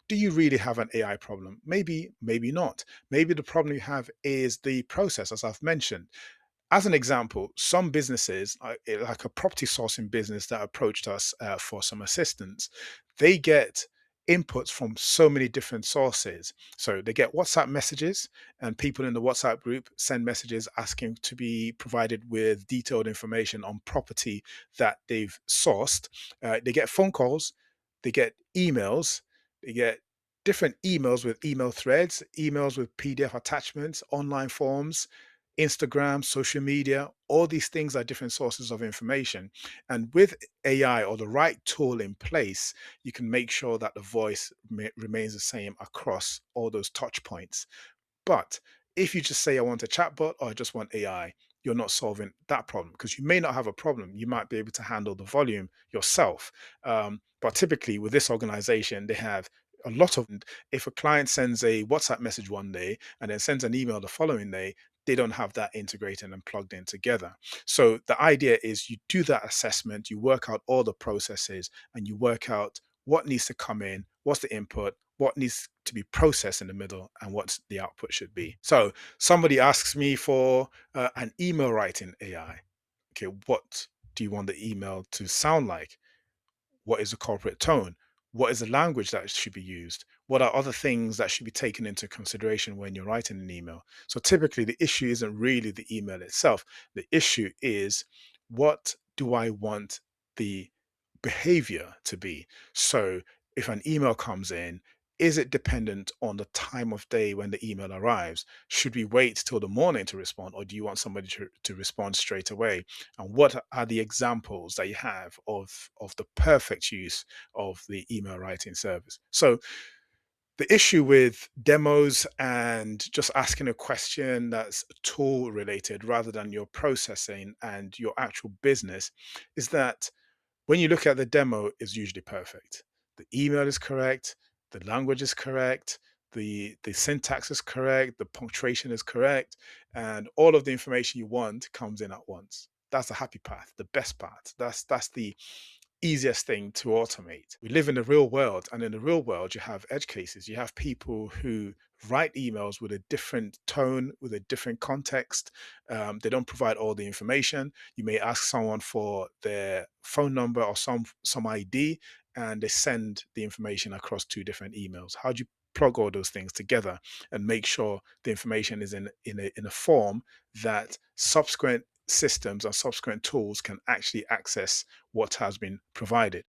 Do you really have an AI problem? Maybe, maybe not. Maybe the problem you have is the process, as I've mentioned. As an example, some businesses, like a property sourcing business that approached us for some assistance, they get inputs from so many different sources. So they get WhatsApp messages, and people in the WhatsApp group send messages asking to be provided with detailed information on property that they've sourced. They get phone calls, they get emails, they get different emails with email threads, emails with PDF attachments, online forms, Instagram, social media, all these things are different sources of information. And with AI or the right tool in place, you can make sure that the voice remains the same across all those touch points. But if you just say, I want a chatbot or I just want AI, you're not solving that problem because you may not have a problem. You might be able to handle the volume yourself. But typically, with this organization, they have a lot of, if a client sends a WhatsApp message one day and then sends an email the following day, they don't have that integrated and plugged in together. So the idea is you do that assessment, you work out all the processes, and you work out what needs to come in, what's the input, what needs to be processed in the middle, and what the output should be. So somebody asks me for an email writing AI. Okay, what do you want the email to sound like? What is the corporate tone? What is the language that should be used? What are other things that should be taken into consideration when you're writing an email? So typically, the issue isn't really the email itself. The issue is, what do I want the behavior to be? So if an email comes in, is it dependent on the time of day when the email arrives? Should we wait till the morning to respond, or do you want somebody to respond straight away? And what are the examples that you have of the perfect use of the email writing service? So the issue with demos and just asking a question that's tool related rather than your processing and your actual business is that when you look at the demo, it's usually perfect. The email is correct, the language is correct, the syntax is correct, the punctuation is correct, and all of the information you want comes in at once. That's the happy path, the best path. That's the easiest thing to automate. We live in the real world, and in the real world, you have edge cases. You have people who write emails with a different tone, with a different context. They don't provide all the information. You may ask someone for their phone number or some ID, and they send the information across two different emails. How do you plug all those things together and make sure the information is in a form that subsequent systems and subsequent tools can actually access what has been provided?